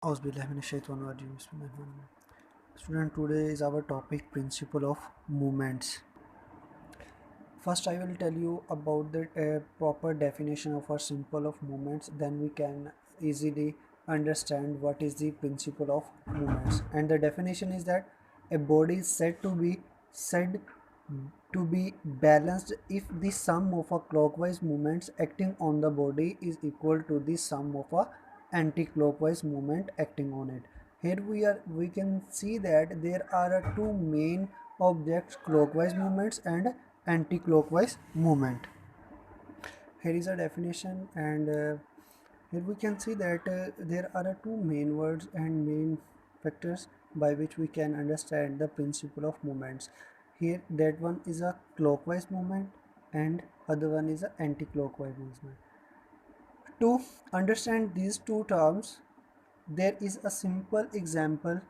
Auzubillahiminash-shaytanir-rajim. Bismillahirrahmanirrahim. Student, today is our topic principle of movements. First, I will tell you about the proper definition of a symbol of movements. Then we can easily understand what is the principle of movements. And the definition is that a body is said to be balanced if the sum of a clockwise movements acting on the body is equal to the sum of a anti-clockwise movement acting on it. Here we can see that there are two main objects, clockwise movements and anti-clockwise movement. Here is a definition, and here we can see that there are two main words and main factors by which we can understand the principle of movements. Here that one is a clockwise movement and other one is a anti-clockwise movement. To understand these two terms, there is a simple example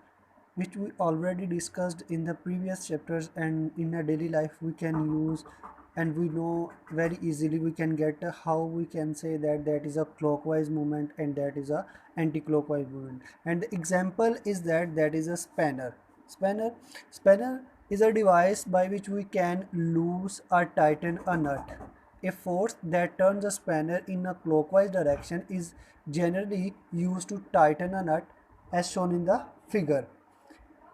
which we already discussed in the previous chapters, and in a daily life we can use, and we know very easily we can get how we can say that that is a clockwise movement and that is a anti-clockwise movement. And the example is that is a spanner is a device by which we can loose or tighten a nut. A force that turns a spanner in a clockwise direction is generally used to tighten a nut, as shown in the figure.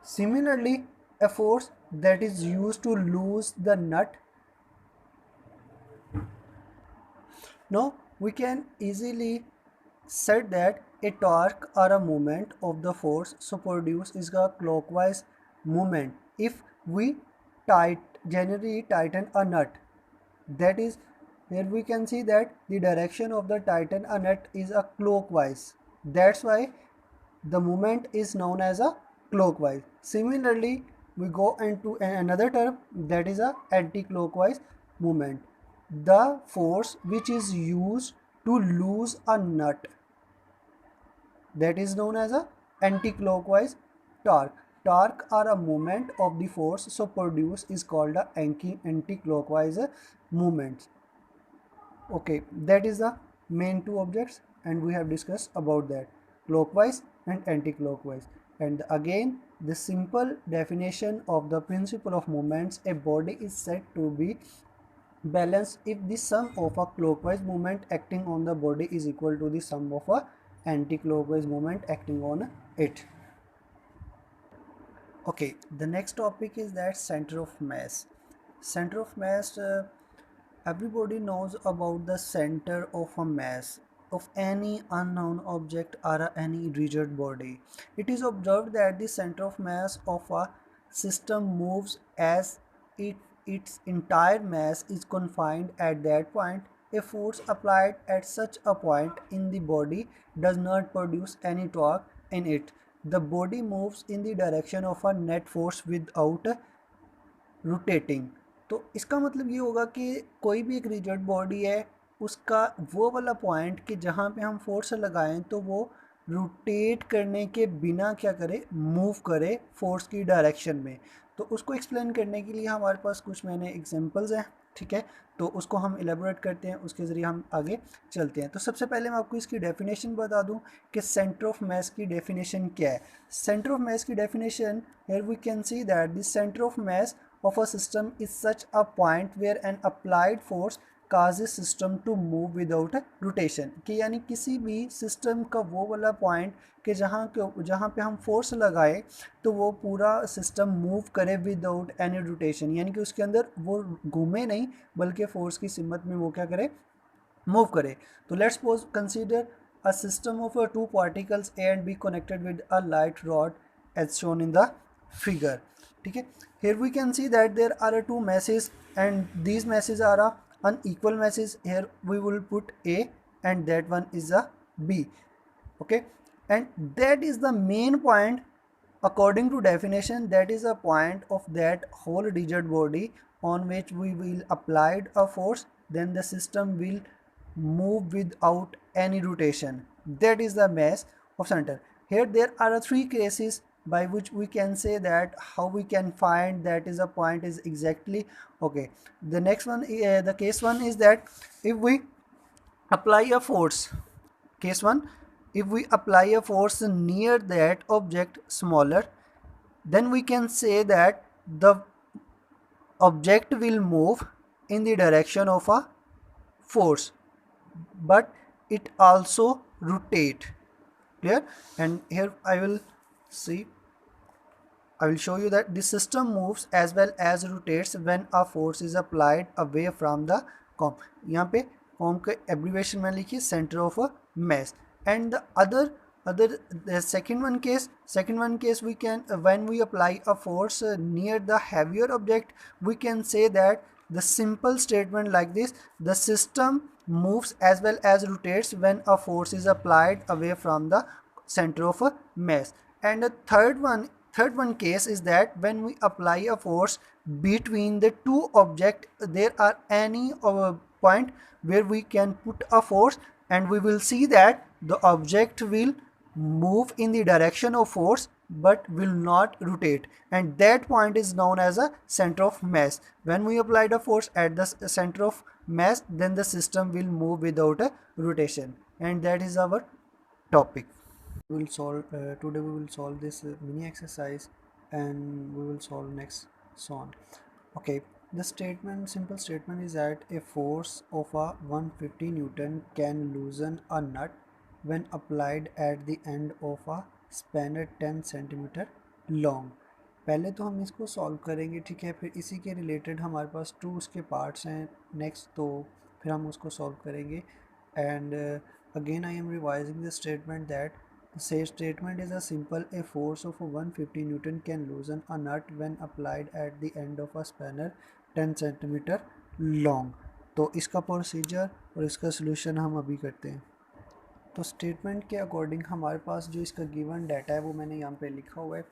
Similarly, a force that is used to loose the nut. Now we can easily said that a torque or a moment of the force so produced is a clockwise movement if we generally tighten a nut. That is, here we can see that the direction of the tighten a nut is a clockwise. That's why the movement is known as a clockwise. Similarly, we go into another term, that is a anti-clockwise movement. The force which is used to loose a nut, that is known as a anti-clockwise torque. Torque or a moment of the force so produced is called a anti-clockwise movement. Okay, that is the main two objects, and we have discussed about that, clockwise and anti-clockwise. And again, the simple definition of the principle of movements: a body is said to be balanced if the sum of a clockwise movement acting on the body is equal to the sum of a anti-clockwise movement acting on it. Okay, the next topic is that center of mass. Center of mass, everybody knows about the center of a mass of any unknown object or any rigid body. It is observed that the center of mass of a system moves as its entire mass is confined at that point. A force applied at such a point in the body does not produce any torque in it. The body moves in the direction of a net force without rotating. तो इसका मतलब ये होगा कि कोई भी एक rigid body है, उसका वो वाला पॉइंट कि जहाँ पे हम फोर्स लगाएं तो वो रोटेट करने के बिना क्या करे, मूव करे फोर्स की डायरेक्शन में. तो उसको एक्सप्लेन करने के लिए हमारे पास कुछ मैंने एग्जांपल्स हैं, ठीक है. तो उसको हम एलेबोरेट करते हैं, उसके ज़रिए हम आगे चलते हैं. तो सबसे पहले मैं आपको इसकी डेफिनेशन बता दूं कि सेंटर ऑफ मास की डेफिनेशन क्या है. सेंटर ऑफ मास की definition, here we can see that the centre of mass of a system is such a point where an applied force causes system to move without a rotation. कि यानी किसी भी system का वो वाला point कि जहाँ पे हम फोर्स लगाए तो वो पूरा सिस्टम मूव करे विदाउट एनी रोटेशन, यानी कि उसके अंदर वो घूमे नहीं बल्कि फोर्स की सिमत में वो क्या करे, मूव करे. तो let's suppose consider a system of two particles A and B connected with a light rod as shown in the figure. ठीक है. Here we can see that there are two masses and these masses are unequal masses. Here we will put A and that one is a B. Okay, and that is the main point according to definition. That is a point of that whole rigid body on which we will apply a force, then the system will move without any rotation. That is the mass of center. Here there are three cases by which we can say that how we can find that is a point is exactly. Okay, the next one, the case one is that if we apply a force, case one, if we apply a force near that object smaller, then we can say that the object will move in the direction of a force, but it also rotate. Clear? And here see I will show you that the system moves as well as rotates when a force is applied away from the comb. यहाँ पे comb का abbreviation में लिखिए center of a mass. And the the second one case we can when we apply a force near the heavier object, we can say that the simple statement like this: the system moves as well as rotates when a force is applied away from the center of a mass. And the third one case is that when we apply a force between the two objects, there are any point where we can put a force, and we will see that the object will move in the direction of force but will not rotate, and that point is known as a center of mass. When we apply the force at the center of mass, then the system will move without a rotation, and that is our topic. We will solve today we will solve this mini exercise, and we will solve next song. Okay, the simple statement is that a force of a 150 newton can loosen a nut when applied at the end of a spanner 10 centimeter long. पहले तो हम इसको solve करेंगे, ठीक है, फिर इसी के रिलेटेड हमारे पास टू उसके पार्ट्स हैं नेक्स्ट, तो फिर हम उसको सॉल्व करेंगे. And again I am revising the statement that the statement is a simple: a force of 150 newton can loosen a nut when applied at the end of a spanner 10 centimeter long. तो इसका procedure और इसका solution हम अभी करते हैं. तो statement के अकॉर्डिंग हमारे पास जो इसका गिवन डाटा है वो मैंने यहाँ पे लिखा हुआ है.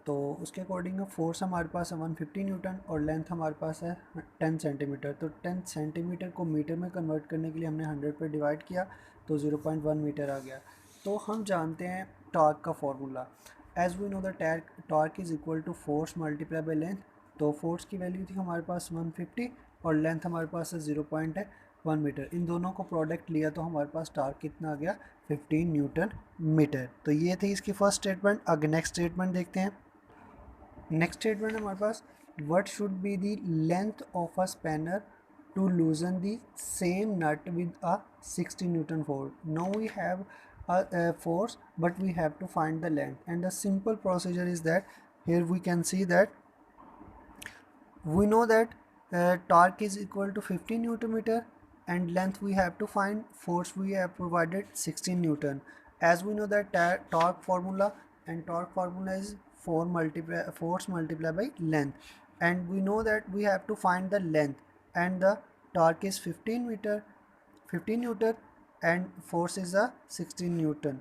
तो उसके अकॉर्डिंग फोर्स हमारे पास है 150 न्यूटन और लेंथ हमारे पास है 10 सेंटीमीटर. तो 10 सेंटीमीटर को मीटर में कन्वर्ट करने के लिए हमने 100 पे डिवाइड किया तो 0.1 मीटर आ गया. तो हम जानते हैं टॉर्क का formula. As we know the torque is equal to force multiply by length. तो फोर्स की वैल्यू थी हमारे पास 150 और लेंथ हमारे पास है 0.1 मीटर. इन दोनों को प्रोडक्ट लिया तो हमारे पास टॉर्क कितना आ गया 15 न्यूटन मीटर. तो ये थी इसकी फर्स्ट स्टेटमेंट. आगे नेक्स्ट स्टेटमेंट देखते हैं. नेक्स्ट स्टेटमेंट हमारे पास: what should be the length of a spanner to loosen the same nut with a 60 newton force. Now we have a force, but we have to find the length, and the simple procedure is that here we can see that we know that torque is equal to 15 newton meter, and length we have to find. Force we have provided 16 newton. As we know that torque formula, and torque formula is force multiplied by length, and we know that we have to find the length, and the torque is 15 newton and force is a 16 newton.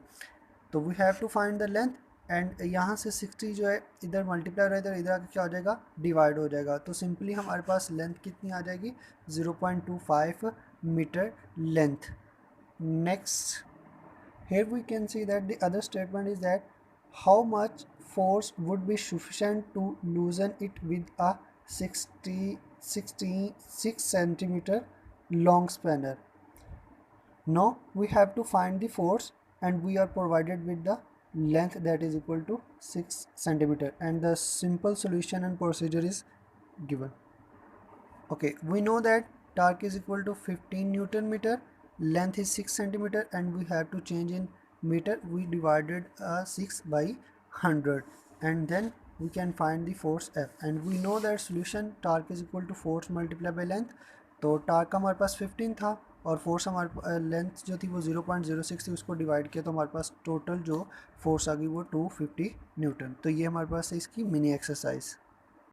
तो we have to find the length, and यहाँ से 60 जो है इधर multiply रहेगा, इधर आके क्या हो जाएगा, डिवाइड हो जाएगा. तो सिंपली हमारे पास लेंथ कितनी आ जाएगी, 0.25 metre length. Next, here we can see that the other statement is that how much force would be sufficient to loosen it with a 66 centimeter long spanner. Now we have to find the force, and we are provided with the length that is equal to 6 centimeter, and the simple solution and procedure is given. Okay, we know that torque is equal to 15 newton meter, length is 6 centimeter, and we have to change in meter. We divided 6 by 100, and then we can find the force F, and we know that solution torque is equal to force multiplied by length. तो torque हमारे पास 15 था और force हमारे length जो थी वो 0.06 थी, उसको डिवाइड किया तो हमारे पास टोटल जो फोर्स आ गई वो 250 न्यूटन. तो ये हमारे पास है इसकी मिनी एक्सरसाइज.